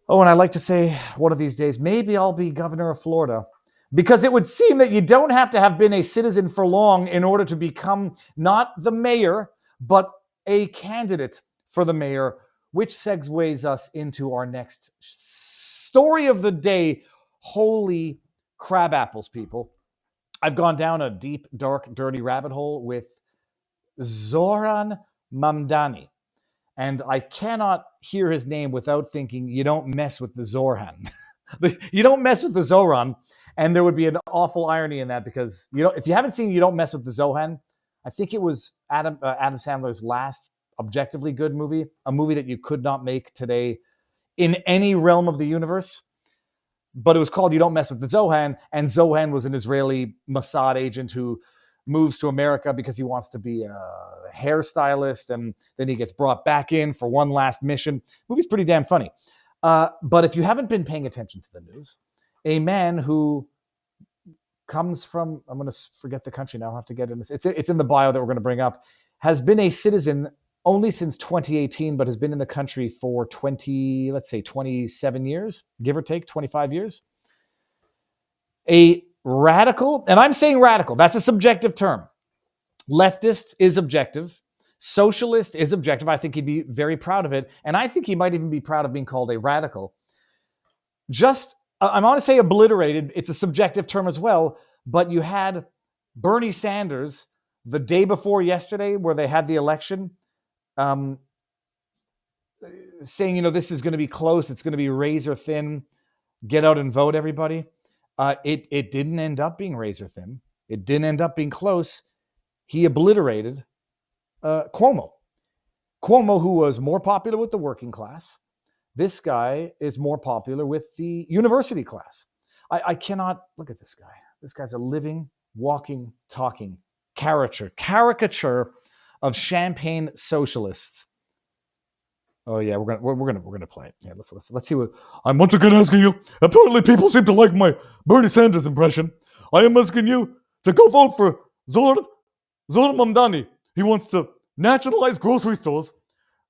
Oh, and I like to say one of these days, maybe I'll be governor of Florida. Because it would seem that you don't have to have been a citizen for long in order to become not the mayor, but a candidate for the mayor, which segues us into our next story of the day. Holy crab apples, people. I've gone down a deep, dark, dirty rabbit hole with Zohran Mamdani. And I cannot hear his name without thinking, you don't mess with the Zohran. You don't mess with the Zohran. And there would be an awful irony in that because, if you haven't seen You Don't Mess with the Zohan, I think it was Adam Sandler's last objectively good movie, a movie that you could not make today in any realm of the universe. But it was called You Don't Mess with the Zohan, and Zohan was an Israeli Mossad agent who moves to America because he wants to be a hairstylist, and then he gets brought back in for one last mission. The movie's pretty damn funny. But if you haven't been paying attention to the news, a man who comes from, I'm going to forget the country now, I'll have to get in this. It's in the bio that we're going to bring up, has been a citizen only since 2018, but has been in the country for 27 years, give or take, 25 years. A radical, and I'm saying radical, that's a subjective term. Leftist is objective. Socialist is objective. I think he'd be very proud of it. And I think he might even be proud of being called a radical. I'm going to say obliterated. It's a subjective term as well. But you had Bernie Sanders the day before yesterday where they had the election saying, this is going to be close. It's going to be razor thin. Get out and vote, everybody. It didn't end up being razor thin. It didn't end up being close. He obliterated Cuomo. Cuomo, who was more popular with the working class. This guy is more popular with the university class. I cannot look at this guy. This guy's a living, walking, talking caricature of champagne socialists. Oh yeah, we're gonna play it. Yeah, let's see what I'm once again asking you. Apparently, people seem to like my Bernie Sanders impression. I am asking you to go vote for Zohran Mamdani. He wants to nationalize grocery stores.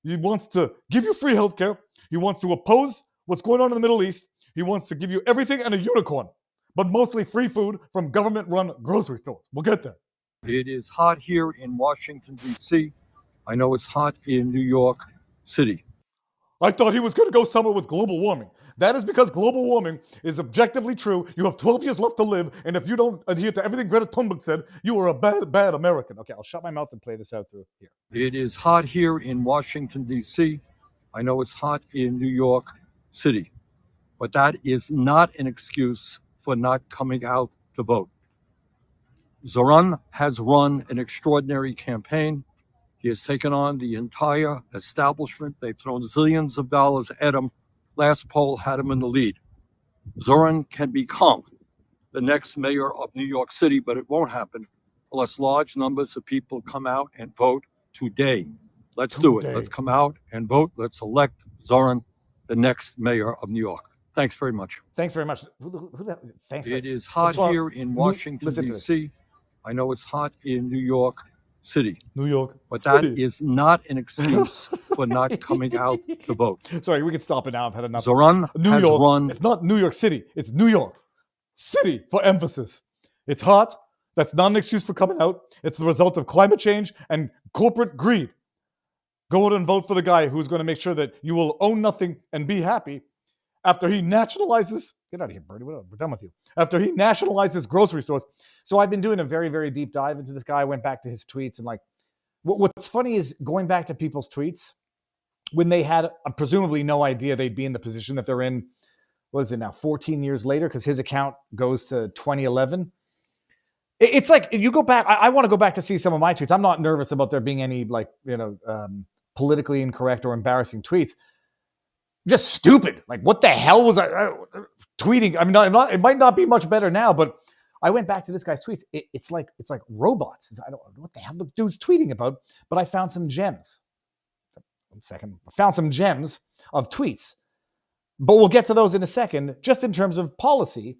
He wants to give you free healthcare. He wants to oppose what's going on in the Middle East. He wants to give you everything and a unicorn, but mostly free food from government-run grocery stores. We'll get there. It is hot here in Washington, D.C. I know it's hot in New York City. I thought he was going to go somewhere with global warming. That is because global warming is objectively true. You have 12 years left to live, and if you don't adhere to everything Greta Thunberg said, you are a bad, bad American. Okay, I'll shut my mouth and play this out through here. It is hot here in Washington, D.C. I know it's hot in New York City, but that is not an excuse for not coming out to vote. Zohran has run an extraordinary campaign. He has taken on the entire establishment. They've thrown zillions of dollars at him. Last poll had him in the lead. Zohran can become the next mayor of New York City, but it won't happen unless large numbers of people come out and vote today. Let's do it. Let's come out and vote. Let's elect Zohran the next mayor of New York. Thanks very much. Thanks very much. Thanks. It is hot here in Washington, D.C. I know it's hot in New York City. New York. But that is not an excuse for not coming out to vote. Sorry, we can stop it now. I've had enough. Zohran has run. It's not New York City. It's New York City for emphasis. It's hot. That's not an excuse for coming out. It's the result of climate change and corporate greed. Go out and vote for the guy who's going to make sure that you will own nothing and be happy after he nationalizes. Get out of here, Bernie. We're done with you. After he nationalizes grocery stores. So I've been doing a very, very deep dive into this guy. I went back to his tweets, and what's funny is going back to people's tweets when they had presumably no idea they'd be in the position that they're in. What is it now? 14 years later, because his account goes to 2011. It's like you go back. I want to go back to see some of my tweets. I'm not nervous about there being any politically incorrect or embarrassing tweets. Just stupid. Like, what the hell was I tweeting? I mean, it might not be much better now, but I went back to this guy's tweets. It's like robots. I don't know what the hell the dude's tweeting about, but I found some gems. 1 second. I found some gems of tweets, but we'll get to those in a second. Just in terms of policy,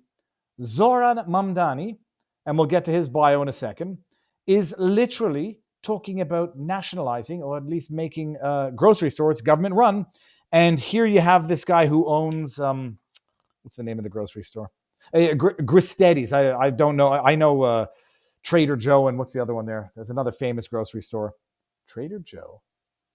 Zohran Mamdani, and we'll get to his bio in a second, is literally talking about nationalizing, or at least making grocery stores government run. And here you have this guy who owns, what's the name of the grocery store? Gristetti's. I don't know. I know Trader Joe, and what's the other one there? There's another famous grocery store. Trader Joe.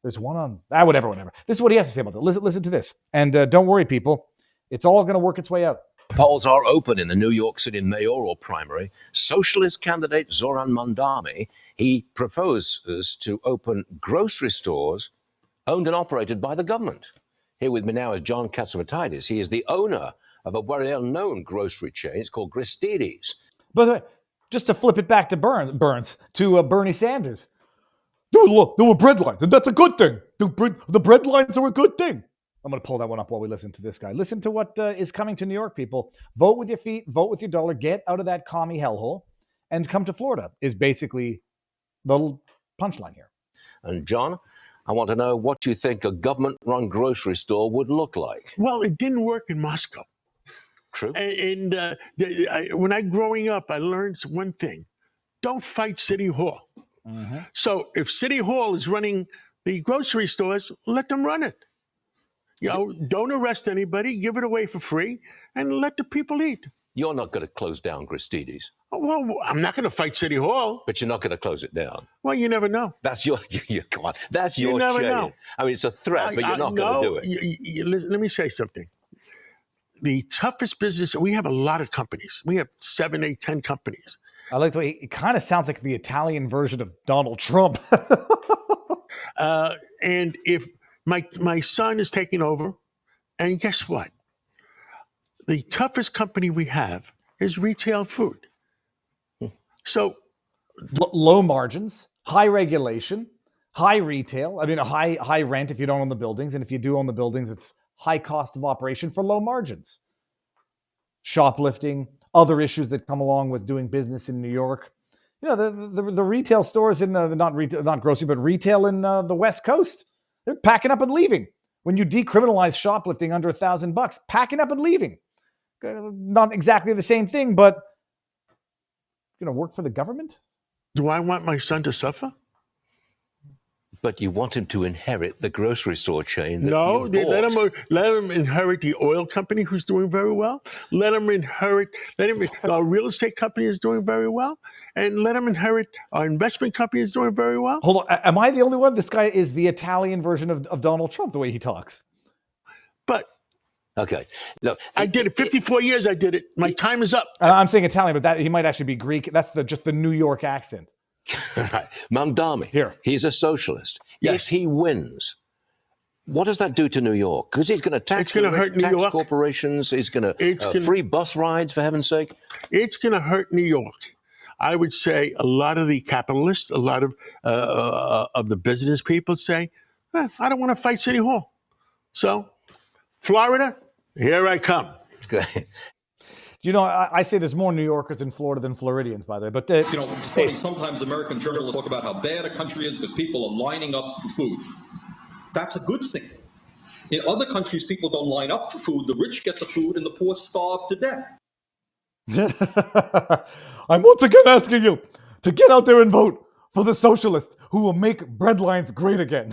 There's one on, whatever. This is what he has to say about it. Listen to this. And don't worry, people. It's all going to work its way out. Polls are open in the New York City mayoral primary. Socialist candidate Zohran Mamdani, he proposes to open grocery stores owned and operated by the government. Here with me now is John Katsumatidis. He is the owner of a well-known grocery chain. It's called Gristetti's. By the way, just to flip it back to Bernie Sanders. There were bread lines, and that's a good thing. The bread lines are a good thing. I'm going to pull that one up while we listen to this guy. Listen to what is coming to New York, people. Vote with your feet, vote with your dollar, get out of that commie hellhole, and come to Florida is basically the punchline here. And John, I want to know what you think a government-run grocery store would look like. Well, it didn't work in Moscow. True. And when I growing up, I learned one thing. Don't fight City Hall. Mm-hmm. So if City Hall is running the grocery stores, let them run it. You know, don't arrest anybody, give it away for free, and let the people eat. You're not going to close down Gristetti's. Well, I'm not going to fight City Hall. But you're not going to close it down. Well, you never know. That's your come on. That's your chain. Know. I mean, it's a threat, but you're not going to do it. Let me say something. The toughest business, we have a lot of companies. We have 7, 8, 10 companies. I like the way it kind of sounds like the Italian version of Donald Trump. And if my son is taking over, and guess what? The toughest company we have is retail food. So low margins, high regulation, high retail. I mean, a high rent if you don't own the buildings. And if you do own the buildings, it's high cost of operation for low margins. Shoplifting, other issues that come along with doing business in New York. You know, the retail stores in not grocery, but retail in the West Coast, they're packing up and leaving. When you decriminalize shoplifting under $1,000, packing up and leaving. Not exactly the same thing, but you know, work for the government. Do I want my son to suffer? But you want him to inherit the grocery store chain. No, let him inherit the oil company who's doing very well. Let him inherit. Our real estate company is doing very well, and let him inherit our investment company is doing very well. Hold on, am I the only one? This guy is the Italian version of Donald Trump, the way he talks. But okay, look, I did it. 54 years. I did it. My time is up. I'm saying Italian, but that he might actually be Greek. That's just the New York accent. Right. Mamdani, here. He's a socialist. Yes. If he wins, what does that do to New York? Because he's going to tax corporations. He's going to free bus rides, for heaven's sake. It's going to hurt New York. I would say a lot of the capitalists, a lot of the business people say, I don't want to fight City Hall. So, Florida, here I come. Okay. You know, I say there's more New Yorkers in Florida than Floridians, by the way. But you know, it's funny. Sometimes American journalists talk about how bad a country is because people are lining up for food. That's a good thing. In other countries, people don't line up for food. The rich get the food, and the poor starve to death. I'm once again asking you to get out there and vote for the socialist who will make bread lines great again.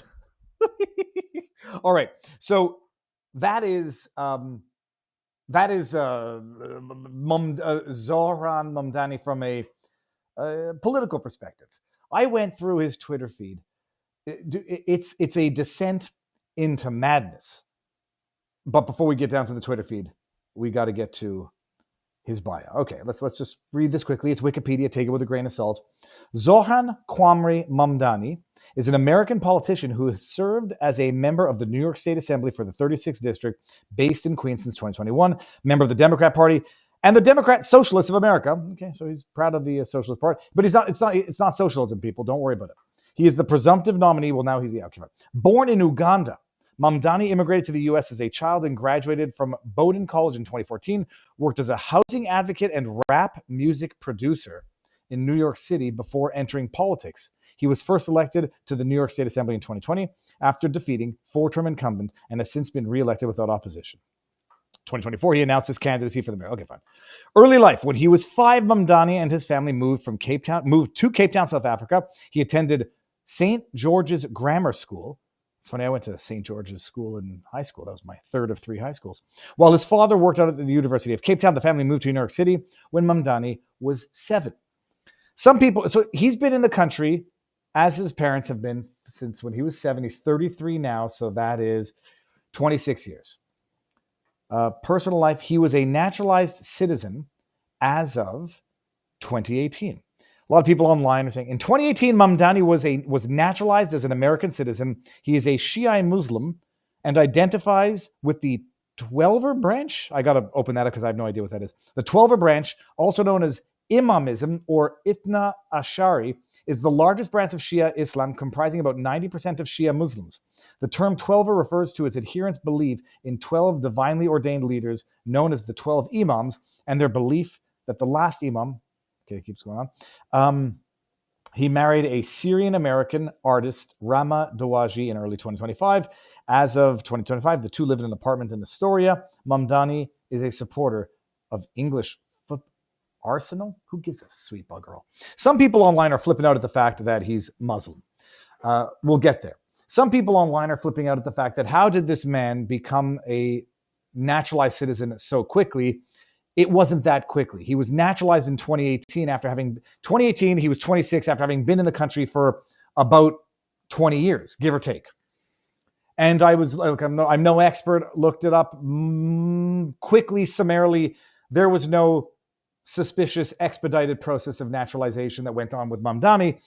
All right, so that is. Zohran Mamdani from a political perspective. I went through his Twitter feed. It's a descent into madness. But before we get down to the Twitter feed, we got to get to his bio. Okay, let's just read this quickly. It's Wikipedia. Take it with a grain of salt. Zohran Mamdani is an American politician who has served as a member of the New York State Assembly for the 36th District, based in Queens since 2021, member of the Democrat Party and the Democrat Socialists of America. Okay, so he's proud of the Socialist Party, but it's not socialism, people. Don't worry about it. He is the presumptive nominee. Well, now he's the outcome. Born in Uganda, Mamdani immigrated to the U.S. as a child and graduated from Bowdoin College in 2014, worked as a housing advocate and rap music producer in New York City before entering politics. He was first elected to the New York State Assembly in 2020 after defeating four-term incumbent and has since been reelected without opposition. 2024, he announced his candidacy for the mayor. Okay, fine. Early life. When he was 5, Mamdani and his family moved to Cape Town, South Africa. He attended St. George's Grammar School It's funny, I went to St. George's School in high school. That was my third of 3 high schools. While his father worked out at the University of Cape Town, the family moved to New York City when Mamdani was 7. Some people, so he's been in the country as his parents have been since when he was 7. He's 33 now, so that is 26 years. Personal life, he was a naturalized citizen as of 2018. A lot of people online are saying, in 2018, Mamdani was naturalized as an American citizen. He is a Shia Muslim and identifies with the Twelver branch. I got to open that up because I have no idea what that is. The Twelver branch, also known as Imamism or Ithna Ashari, is the largest branch of Shia Islam, comprising about 90% of Shia Muslims. The term Twelver refers to its adherents' belief in 12 divinely ordained leaders known as the 12 Imams, and their belief that the last Imam, okay, it keeps going on, he married a Syrian-American artist, Rama Dawaji, in early 2025. As of 2025, the two lived in an apartment in Astoria. Mamdani is a supporter of English football. Arsenal? Who gives a sweet bugger all? Some people online are flipping out at the fact that he's Muslim. We'll get there. Some people online are flipping out at the fact that how did this man become a naturalized citizen so quickly? It wasn't that quickly. He was naturalized in 2018 he was 26 after having been in the country for about 20 years, give or take. And I was like, I'm no expert, looked it up quickly, summarily. There was no suspicious expedited process of naturalization that went on with Mamdani.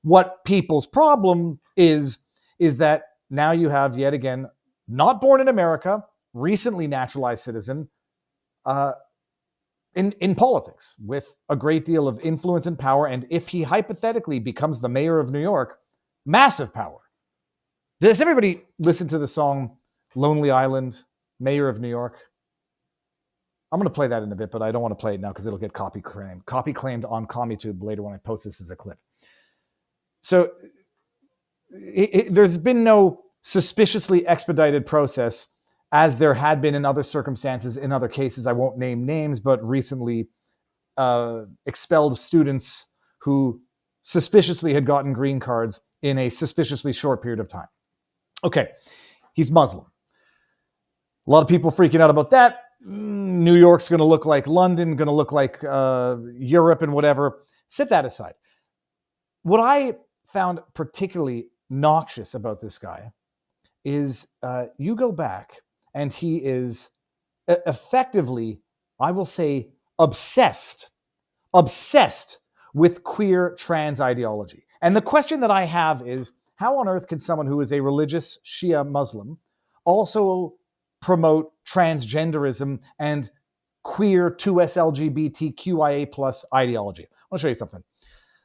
What people's problem is that now you have, yet again, not born in America, recently naturalized citizen, in politics with a great deal of influence and power. And if he hypothetically becomes the mayor of New York, massive power. Does everybody listen to the song Lonely Island, Mayor of New York? I'm going to play that in a bit, but I don't want to play it now because it'll get copy claimed on CommieTube later when I post this as a clip. So there's been no suspiciously expedited process as there had been in other circumstances, in other cases. I won't name names, but recently expelled students who suspiciously had gotten green cards in a suspiciously short period of time. Okay, he's Muslim. A lot of people freaking out about that. New York's going to look like London, going to look like Europe and whatever. Set that aside. What I found particularly noxious about this guy is you go back and he is effectively, I will say, obsessed with queer trans ideology. And the question that I have is, how on earth can someone who is a religious Shia Muslim also promote transgenderism and queer 2S LGBTQIA plus ideology? I want to show you something.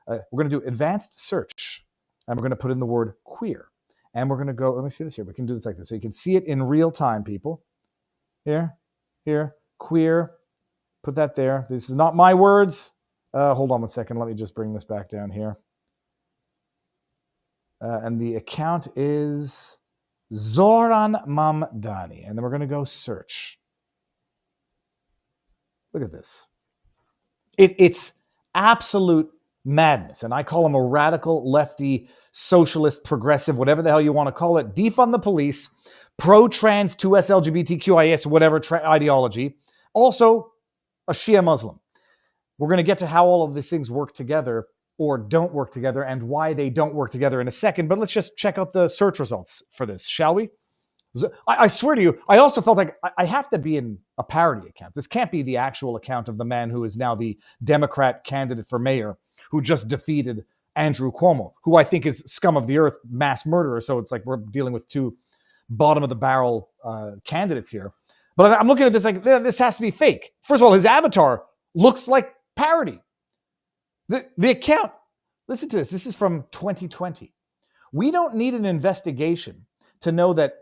We're going to do advanced search, and we're going to put in the word queer. And we're going to go, let me see this here. We can do this like this. So you can see it in real time, people. Here, queer. Put that there. This is not my words. Hold on one second. Let me just bring this back down here. And the account is Zohran Mamdani. And then we're going to go search. Look at this. It's absolute madness. And I call him a radical, lefty, socialist, progressive, whatever the hell you want to call it. Defund the police, pro-trans, 2S LGBTQIS, whatever ideology. Also, a Shia Muslim. We're going to get to how all of these things work together or don't work together and why they don't work together in a second. But let's just check out the search results for this, shall we? I swear to you, I also felt like I have to be in a parody account. This can't be the actual account of the man who is now the Democrat candidate for mayor, who just defeated Andrew Cuomo, who I think is scum of the earth, mass murderer. So it's like we're dealing with two bottom of the barrel candidates here. But I'm looking at this like, this has to be fake. First of all, his avatar looks like parody. The account, listen to this. This is from 2020. We don't need an investigation to know that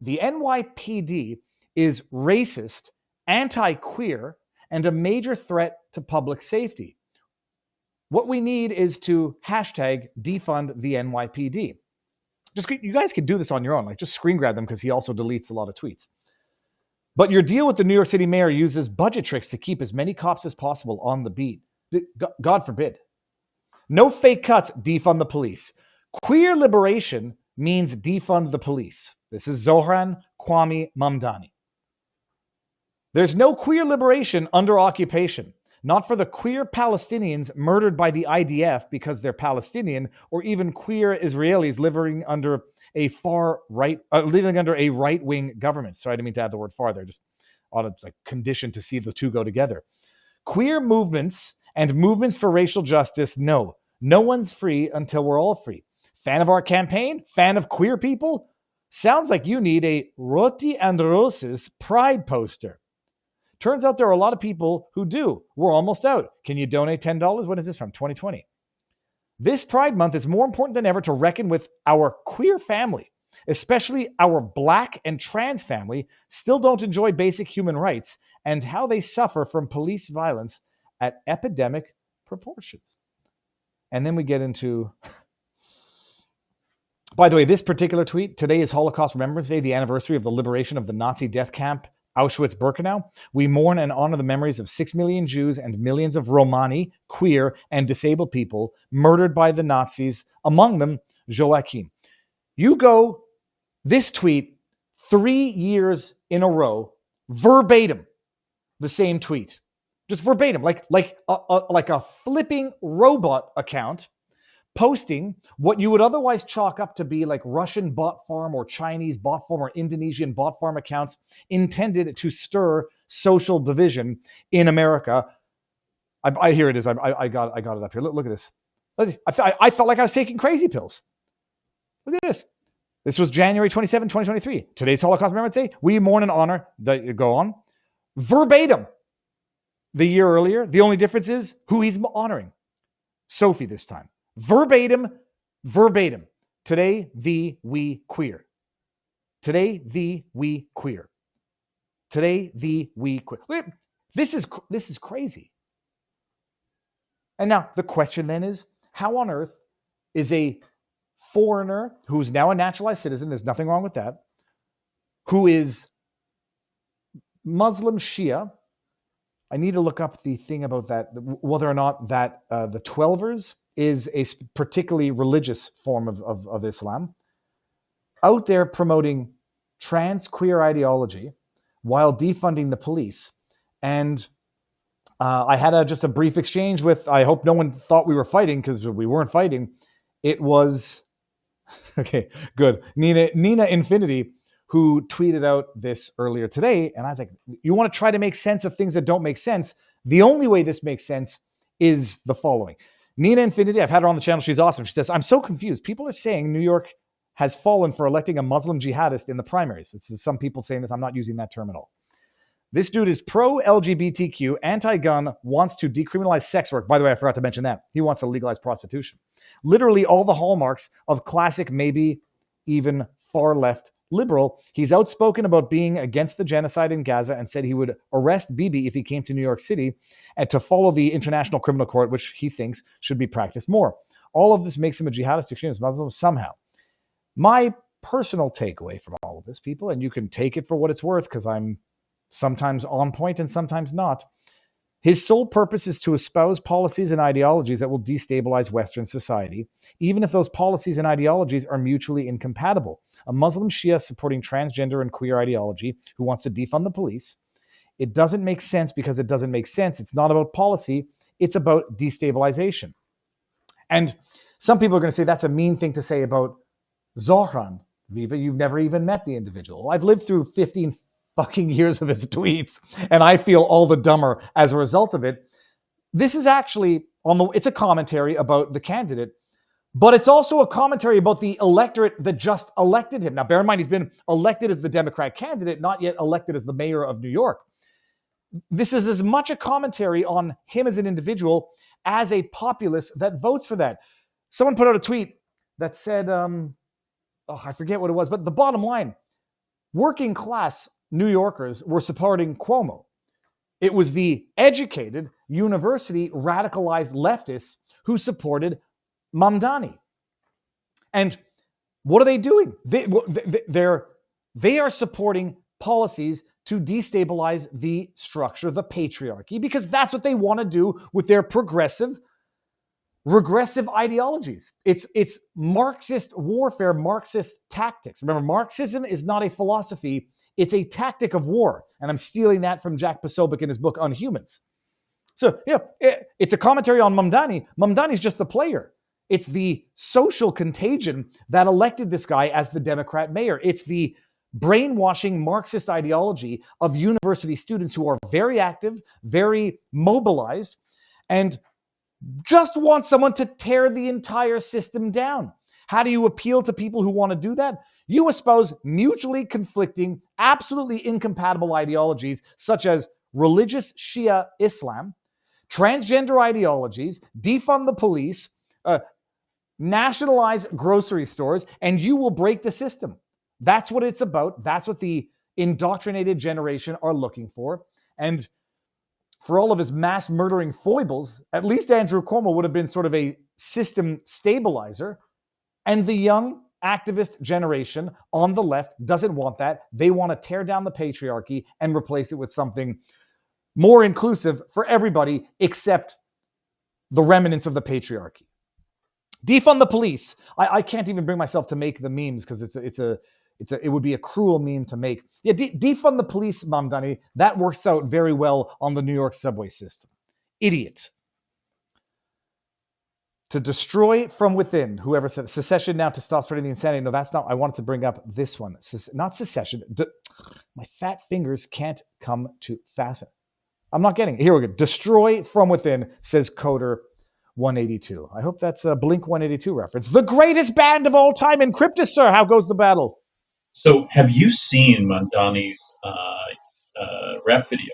the NYPD is racist, anti-queer, and a major threat to public safety. What we need is to hashtag defund the NYPD. You guys can do this on your own. Like, just screen grab them because he also deletes a lot of tweets. But your deal with the New York City mayor uses budget tricks to keep as many cops as possible on the beat. God forbid. No fake cuts, defund the police. Queer liberation means defund the police. This is Zohran Mamdani. There's no queer liberation under occupation. Not for the queer Palestinians murdered by the IDF because they're Palestinian, or even queer Israelis living under a right-wing government. Sorry, I didn't mean to add the word far there. Just conditioned to see the two go together. Queer movements and movements for racial justice, no. No one's free until we're all free. Fan of our campaign? Fan of queer people? Sounds like you need a Roti and Roses pride poster. Turns out there are a lot of people who do. We're almost out. Can you donate $10? When is this from? 2020. This Pride Month is more important than ever to reckon with our queer family, especially our Black and trans family, still don't enjoy basic human rights, and how they suffer from police violence at epidemic proportions. And then we get into... By the way, this particular tweet, today is Holocaust Remembrance Day, the anniversary of the liberation of the Nazi death camp, Auschwitz-Birkenau. We mourn and honor the memories of 6 million Jews and millions of Romani, queer, and disabled people murdered by the Nazis, among them Joachim. You go, this tweet, 3 years in a row, verbatim, the same tweet. Just verbatim, like a flipping robot account, posting what you would otherwise chalk up to be like Russian bot farm or Chinese bot farm or Indonesian bot farm accounts intended to stir social division in America. Here it is. I got it up here. Look at this. I felt like I was taking crazy pills. Look at this. This was January 27, 2023. Today's Holocaust Remembrance Day. We mourn and honor. Go on. Verbatim. The year earlier. The only difference is who he's honoring. Sophie this time. Verbatim. Today, we queer. Today, we queer. Today, we queer. This is crazy. And now the question then is, how on earth is a foreigner who's now a naturalized citizen, there's nothing wrong with that, who is Muslim Shia, I need to look up the thing about that, whether or not that the Twelvers is a particularly religious form of Islam, out there promoting trans queer ideology while defunding the police. And I had just a brief exchange with, I hope no one thought we were fighting, because we weren't fighting. It was, okay, good, Nina Infinity, who tweeted out this earlier today. And I was like, you want to try to make sense of things that don't make sense? The only way this makes sense is the following. Nina Infinity, I've had her on the channel. She's awesome. She says, I'm so confused. People are saying New York has fallen for electing a Muslim jihadist in the primaries. This is some people saying this. I'm not using that term at all. This dude is pro-LGBTQ, anti-gun, wants to decriminalize sex work. By the way, I forgot to mention that. He wants to legalize prostitution. Literally all the hallmarks of classic, maybe even far left liberal. He's outspoken about being against the genocide in Gaza and said he would arrest Bibi if he came to New York City and to follow the International Criminal Court, which he thinks should be practiced more. All of this makes him a jihadist extremist Muslim somehow. My personal takeaway from all of this, people, and you can take it for what it's worth because I'm sometimes on point and sometimes not. His sole purpose is to espouse policies and ideologies that will destabilize Western society, even if those policies and ideologies are mutually incompatible. A Muslim Shia supporting transgender and queer ideology who wants to defund the police. It doesn't make sense because it doesn't make sense. It's not about policy. It's about destabilization. And some people are going to say that's a mean thing to say about Zohran. Viva, you've never even met the individual. I've lived through 15 fucking years of his tweets, and I feel all the dumber as a result of it. This is actually it's a commentary about the candidate, but it's also a commentary about the electorate that just elected him. Now, bear in mind, he's been elected as the Democrat candidate, not yet elected as the mayor of New York. This is as much a commentary on him as an individual as a populace that votes for that. Someone put out a tweet that said, I forget what it was, but the bottom line, working class New Yorkers were supporting Cuomo. It was the educated, university, radicalized leftists who supported Mamdani. And what are they doing? They are supporting policies to destabilize the structure, the patriarchy, because that's what they want to do with their progressive regressive ideologies. It's Marxist warfare, Marxist tactics. Remember, Marxism is not a philosophy, it's a tactic of war. And I'm stealing that from Jack Posobiec in his book on humans. So, yeah, it's a commentary on Mamdani. Mamdani's just the player. It's the social contagion that elected this guy as the Democrat mayor. It's the brainwashing Marxist ideology of university students who are very active, very mobilized, and just want someone to tear the entire system down. How do you appeal to people who want to do that? You espouse mutually conflicting, absolutely incompatible ideologies such as religious Shia Islam, transgender ideologies, defund the police, nationalize grocery stores, and you will break the system. That's what it's about. That's what the indoctrinated generation are looking for. And for all of his mass murdering foibles, at least Andrew Cuomo would have been sort of a system stabilizer. And the young activist generation on the left doesn't want that. They want to tear down the patriarchy and replace it with something more inclusive for everybody except the remnants of the patriarchy. Defund the police. I can't even bring myself to make the memes because it would be a cruel meme to make. Yeah, defund the police, Mamdani. That works out very well on the New York subway system. Idiot. To destroy from within, whoever said secession now to stop spreading the insanity. No, that's not. I wanted to bring up this one. Not secession. My fat fingers can't come to fasten. I'm not getting it. Here we go. Destroy from within, says Coder 182. I hope that's a Blink 182 reference. The greatest band of all time, Encryptus, sir. How goes the battle? So, have you seen Mamdani's rap video?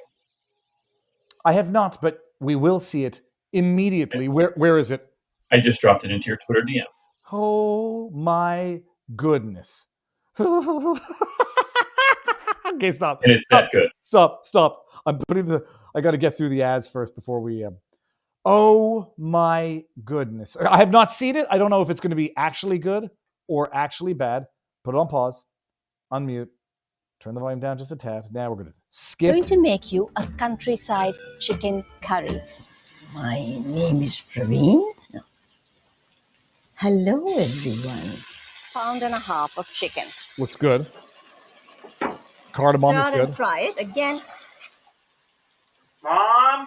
I have not, but we will see it immediately. Where is it? I just dropped it into your Twitter DM. Oh my goodness. Okay, stop. And it's that good. Stop. I got to get through the ads first before we... Oh my goodness. I have not seen it. I don't know if it's going to be actually good or actually bad. Put it on pause. Unmute. Turn the volume down just a tad. Now we're going to skip. I'm going to make you a countryside chicken curry. My name is Praveen. No. Hello, everyone. Pound and a half of chicken. Looks good. Cardamom is Stir good. and fry it again. Mom?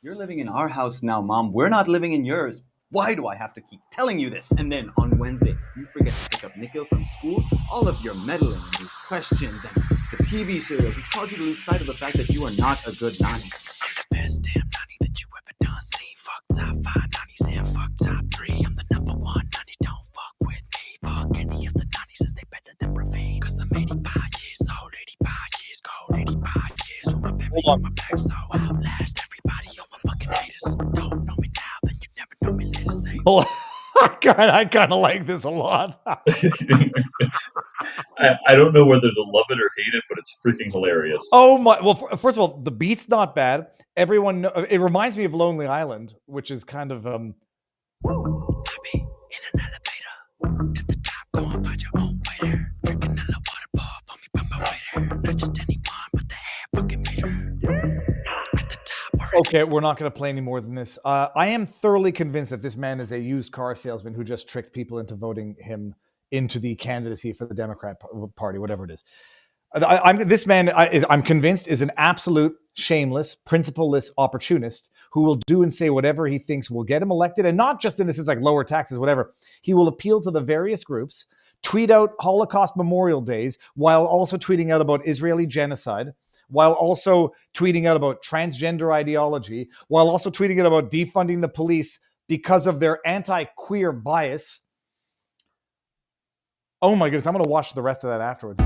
You're living in our house now, Mom. We're not living in yours. Why do I have to keep telling you this? And then on Wednesday, you forget to pick up Nikhil from school. All of your meddling and these questions and the TV serials have caused you to lose sight of the fact that you are not a good nanny. Best damn nanny that you ever done seen. Fuck top 5 nannies and fuck top 3. I'm the number 1 nanny. Don't fuck with me. Fuck any of the nannies since they better than Praveen. Cause I'm 85 years old, 85 years cold, 85 years with my baby on my back. So I'll last everybody on my fucking haters. Don't know me now, then you never know me later. Say. I kind of like this a lot. I don't know whether to love it or hate it, but it's freaking hilarious. Oh my! Well, first of all, the beat's not bad. Everyone, it reminds me of Lonely Island, which is kind of I'll be in an elevator to the top. Go and find your own way there. Drinking a little water ball for me by my waiter. Not just anyone, but the hair fucking meter. At the top. Okay, we're not going to play any more than this. I am thoroughly convinced that this man is a used car salesman who just tricked people into voting him into the candidacy for the Democrat Party, whatever it is. I'm convinced, is an absolute shameless, principleless opportunist who will do and say whatever he thinks will get him elected. And not just in this, it's like lower taxes, whatever. He will appeal to the various groups, tweet out Holocaust Memorial Days, while also tweeting out about Israeli genocide, while also tweeting out about transgender ideology, while also tweeting out about defunding the police because of their anti-queer bias. Oh my goodness, I'm going to watch the rest of that afterwards.